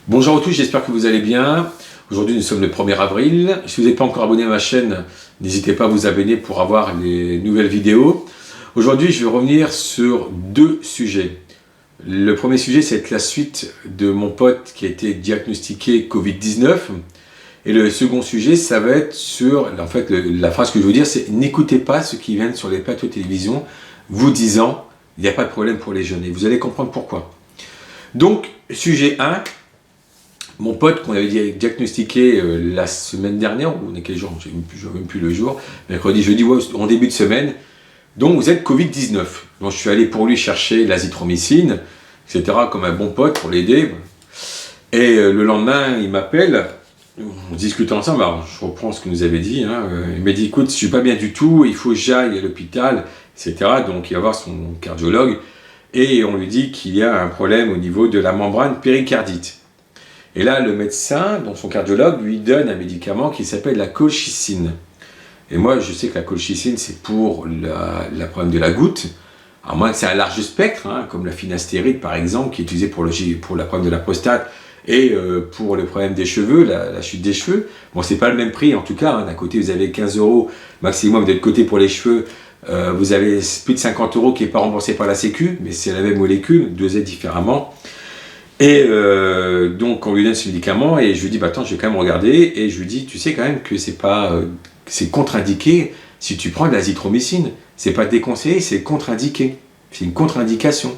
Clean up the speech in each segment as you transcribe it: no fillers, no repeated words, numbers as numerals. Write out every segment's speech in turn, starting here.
Bonjour à tous, j'espère que vous allez bien. Aujourd'hui nous sommes le 1er avril. Si vous n'êtes pas encore abonné à ma chaîne, n'hésitez pas à vous abonner pour avoir les nouvelles vidéos. Aujourd'hui je vais revenir sur deux sujets. Le premier sujet c'est la suite de mon pote qui a été diagnostiqué Covid-19. Et le second sujet ça va être sur, la phrase que je veux dire c'est: n'écoutez pas ceux qui viennent sur les plateaux de télévision vous disant il n'y a pas de problème pour les jeunes. Et vous allez comprendre pourquoi. Donc sujet 1. Mon pote qu'on avait diagnostiqué la semaine dernière, ou on est quel jour, je ne sais même plus le jour, mercredi, jeudi, ouais, en début de semaine, donc vous êtes Covid-19. Donc je suis allé pour lui chercher l'azithromycine, etc., comme un bon pote pour l'aider. Et le lendemain, il m'appelle, on discute ensemble, alors je reprends ce qu'il nous avait dit, il m'a dit: écoute, je ne suis pas bien du tout, il faut que j'aille à l'hôpital, etc. Donc il va voir son cardiologue, et on lui dit qu'il y a un problème au niveau de la membrane péricardite. Et là, le médecin, donc son cardiologue, lui donne un médicament qui s'appelle la colchicine. Et moi, je sais que la colchicine, c'est pour le problème de la goutte. À moins que c'est un large spectre, comme la finastéride par exemple, qui est utilisée pour le problème de la prostate et pour le problème des cheveux, la chute des cheveux. Bon, c'est pas le même prix en tout cas. D'un côté, vous avez 15 € maximum, de l'autre côté, pour les cheveux, vous avez plus de 50 € qui n'est pas remboursé par la Sécu, mais c'est la même molécule, dosée différemment. Et donc on lui donne ce médicament et je lui dis: bah attends, je vais quand même regarder. Et je lui dis: tu sais quand même que c'est contre-indiqué si tu prends de l'azithromycine. C'est pas déconseillé, c'est contre-indiqué. C'est une contre-indication.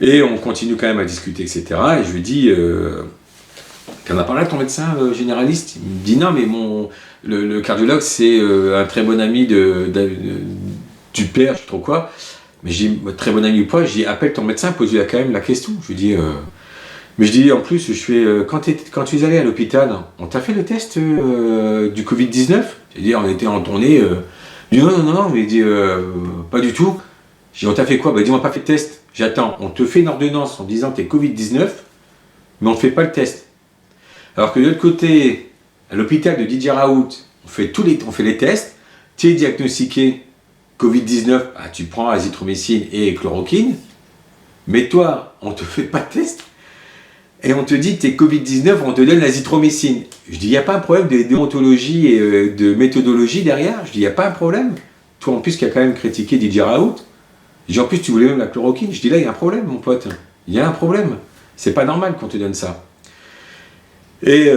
Et on continue quand même à discuter, etc. Et je lui dis: t'en as parlé à ton médecin généraliste? Il me dit: non, mais le cardiologue c'est un très bon ami du père, je sais trop quoi. Mais j'ai dit: très bon ami ou pas, je dis: appelle ton médecin, pose-lui quand même la question. Je lui dis, mais je dis en plus, je fais, quand tu es allé à l'hôpital, on t'a fait le test du Covid-19? J'ai dit: on était en tournée. Il dit: non, mais il dit, pas du tout. Je dis: on t'a fait quoi? Bah, il dit: on m'a pas fait de test. J'attends, on te fait une ordonnance en disant que tu es Covid-19, mais on ne fait pas le test. Alors que de l'autre côté, à l'hôpital de Didier Raoult, on fait les tests, tu es diagnostiqué Covid-19, bah, tu prends azithromycine et chloroquine, mais toi, on ne te fait pas de test, et on te dit que tu es Covid-19, on te donne l'azithromycine. Je dis: il n'y a pas un problème de déontologie et de méthodologie derrière? Je dis: il n'y a pas un problème. Toi, en plus, qui a quand même critiqué Didier Raoult, je dis: en plus, tu voulais même la chloroquine. Je dis: là, il y a un problème, mon pote. Il y a un problème. C'est pas normal qu'on te donne ça. Et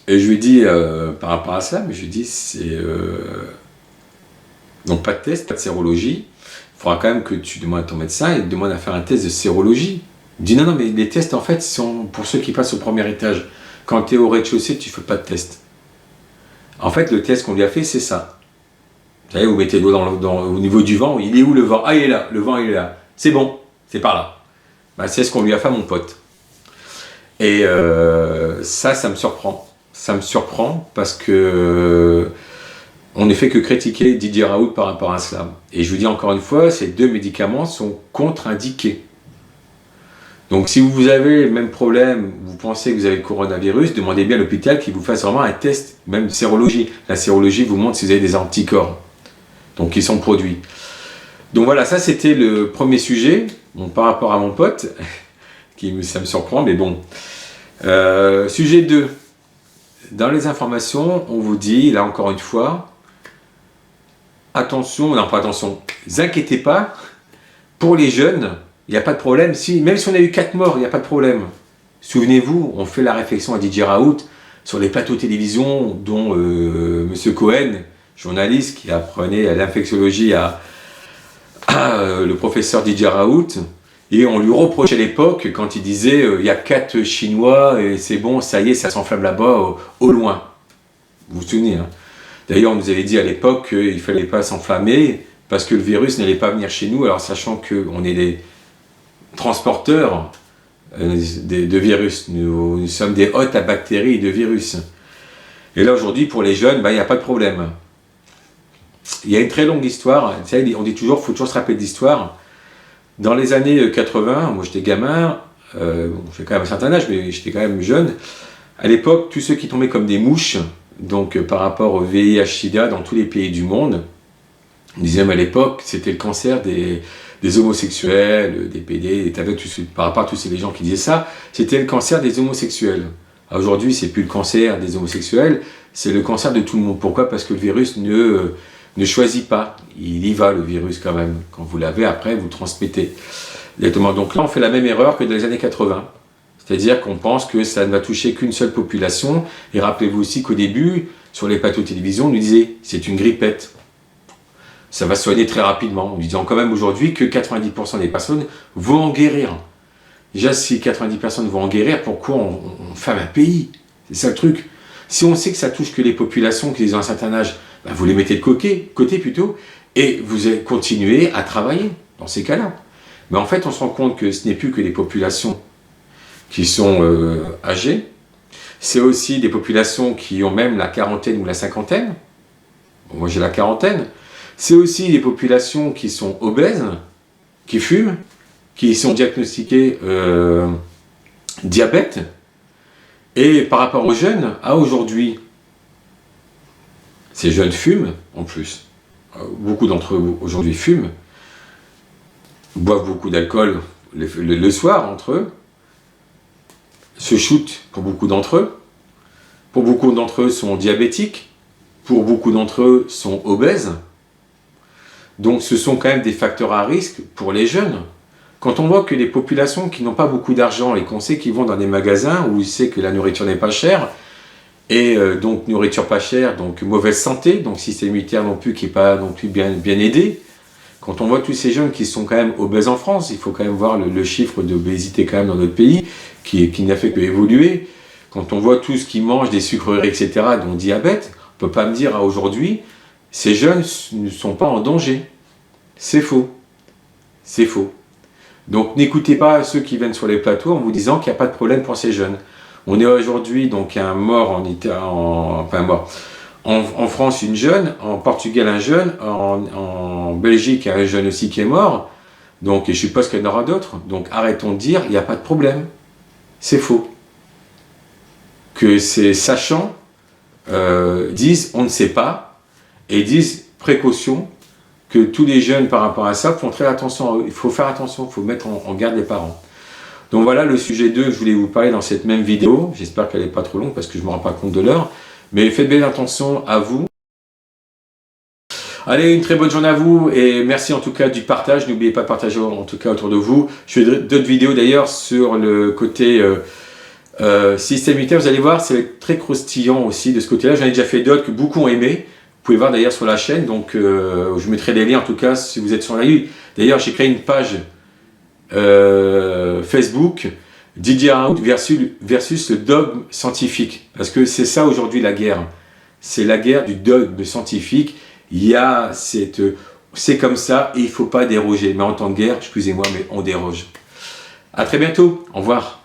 je lui dis, par rapport à ça, mais je lui dis, c'est... donc pas de test, pas de sérologie. Il faudra quand même que tu demandes à ton médecin et demande à faire un test de sérologie. Il dit: non, mais les tests en fait sont pour ceux qui passent au premier étage. Quand tu es au rez-de-chaussée, tu ne fais pas de test. En fait, le test qu'on lui a fait, c'est ça. Vous savez, vous mettez l'eau au niveau du vent. Il est où le vent? Ah, il est là. Le vent, il est là. C'est bon, c'est par là. Ben, c'est ce qu'on lui a fait à mon pote. Et ça me surprend. Ça me surprend parce que on ne fait que critiquer Didier Raoult par rapport à cela. Et je vous dis encore une fois, ces deux médicaments sont contre-indiqués. Donc si vous avez le même problème, vous pensez que vous avez le coronavirus, demandez bien à l'hôpital qu'il vous fasse vraiment un test, même sérologie. La sérologie vous montre si vous avez des anticorps, donc qui sont produits. Donc voilà, ça c'était le premier sujet, par rapport à mon pote, ça me surprend, mais bon. Sujet 2. Dans les informations, on vous dit, là encore une fois, attention, non pas attention, ne vous inquiétez pas, pour les jeunes, il n'y a pas de problème. Même si on a eu 4 morts, il n'y a pas de problème. Souvenez-vous, on fait la réflexion à Didier Raoult sur les plateaux de télévision, dont M. Cohen, journaliste qui apprenait l'infectiologie à le professeur Didier Raoult, et on lui reprochait à l'époque quand il disait il y a 4 Chinois et c'est bon, ça y est, ça s'enflamme là-bas au loin. Vous vous souvenez, D'ailleurs, on nous avait dit à l'époque qu'il ne fallait pas s'enflammer parce que le virus n'allait pas venir chez nous, alors sachant qu'on est des transporteurs de virus. Nous sommes des hôtes à bactéries et de virus. Et là, aujourd'hui, pour les jeunes, il n'y a pas de problème. Il y a une très longue histoire. On dit toujours, il faut toujours se rappeler de l'histoire. Dans les années 80, moi j'étais gamin, j'ai quand même un certain âge, mais j'étais quand même jeune. À l'époque, tous ceux qui tombaient comme des mouches, donc par rapport au VIH-Sida dans tous les pays du monde, On disait même à l'époque, c'était le cancer des homosexuels, des PD, par rapport à tous ces gens qui disaient ça, c'était le cancer des homosexuels. Aujourd'hui, c'est plus le cancer des homosexuels, c'est le cancer de tout le monde. Pourquoi? Parce que le virus ne choisit pas. Il y va, le virus, quand même. Quand vous l'avez, après, vous le transmettez. Exactement. Donc là, on fait la même erreur que dans les années 80. C'est-à-dire qu'on pense que ça ne va toucher qu'une seule population. Et rappelez-vous aussi qu'au début, sur les plateaux de télévision, on nous disait « c'est une grippette ». Ça va se soigner très rapidement. On disait quand même aujourd'hui que 90% des personnes vont en guérir. Déjà, si 90 personnes vont en guérir, pourquoi on ferme un pays? C'est ça le truc. Si on sait que ça touche que les populations qui ont un certain âge, ben vous les mettez de côté plutôt, et vous continuez à travailler dans ces cas-là. Mais en fait, on se rend compte que ce n'est plus que les populations qui sont âgées, c'est aussi des populations qui ont même la quarantaine ou la cinquantaine. Bon, moi, j'ai la quarantaine. C'est aussi des populations qui sont obèses, qui fument, qui sont diagnostiquées diabète. Et par rapport aux jeunes, à aujourd'hui, ces jeunes fument en plus. Beaucoup d'entre eux aujourd'hui fument, boivent beaucoup d'alcool le soir entre eux, se shootent pour beaucoup d'entre eux. Pour beaucoup d'entre eux sont diabétiques, pour beaucoup d'entre eux sont obèses. Donc ce sont quand même des facteurs à risque pour les jeunes. Quand on voit que les populations qui n'ont pas beaucoup d'argent et qu'on sait qu'ils vont dans des magasins où ils savent que la nourriture n'est pas chère, et donc nourriture pas chère, donc mauvaise santé, donc système immunitaire non plus qui n'est pas non plus bien aidé. Quand on voit tous ces jeunes qui sont quand même obèses en France, il faut quand même voir le chiffre d'obésité quand même dans notre pays, qui n'a fait qu'évoluer. Quand on voit tout ce qu'ils mangent, des sucreries, etc., dont diabète, on ne peut pas me dire à aujourd'hui, ces jeunes ne sont pas en danger. C'est faux. C'est faux. Donc n'écoutez pas ceux qui viennent sur les plateaux en vous disant qu'il n'y a pas de problème pour ces jeunes. On est aujourd'hui donc un mort en France une jeune, en Portugal un jeune, en Belgique un jeune aussi qui est mort. Donc et je suppose qu'il y en aura d'autres. Donc arrêtons de dire il n'y a pas de problème. C'est faux. Que ces sachants disent on ne sait pas et disent précaution. Que tous les jeunes par rapport à ça font très attention, il faut faire attention, il faut mettre en garde les parents. Donc voilà le sujet 2 que je voulais vous parler dans cette même vidéo, j'espère qu'elle n'est pas trop longue parce que je ne me rends pas compte de l'heure, mais faites bien attention à vous. Allez, une très bonne journée à vous et merci en tout cas du partage, n'oubliez pas de partager en tout cas autour de vous. Je fais d'autres vidéos d'ailleurs sur le côté système immunitaire, vous allez voir, c'est très croustillant aussi de ce côté-là, j'en ai déjà fait d'autres que beaucoup ont aimé. Vous pouvez voir d'ailleurs sur la chaîne, donc je mettrai des liens en tout cas si vous êtes sur la ligne. D'ailleurs, j'ai créé une page Facebook, Didier Raoult versus le dogme scientifique. Parce que c'est ça aujourd'hui la guerre. C'est la guerre du dogme scientifique. Il y a c'est comme ça et il ne faut pas déroger. Mais en temps de guerre, excusez-moi, mais on déroge. À très bientôt. Au revoir.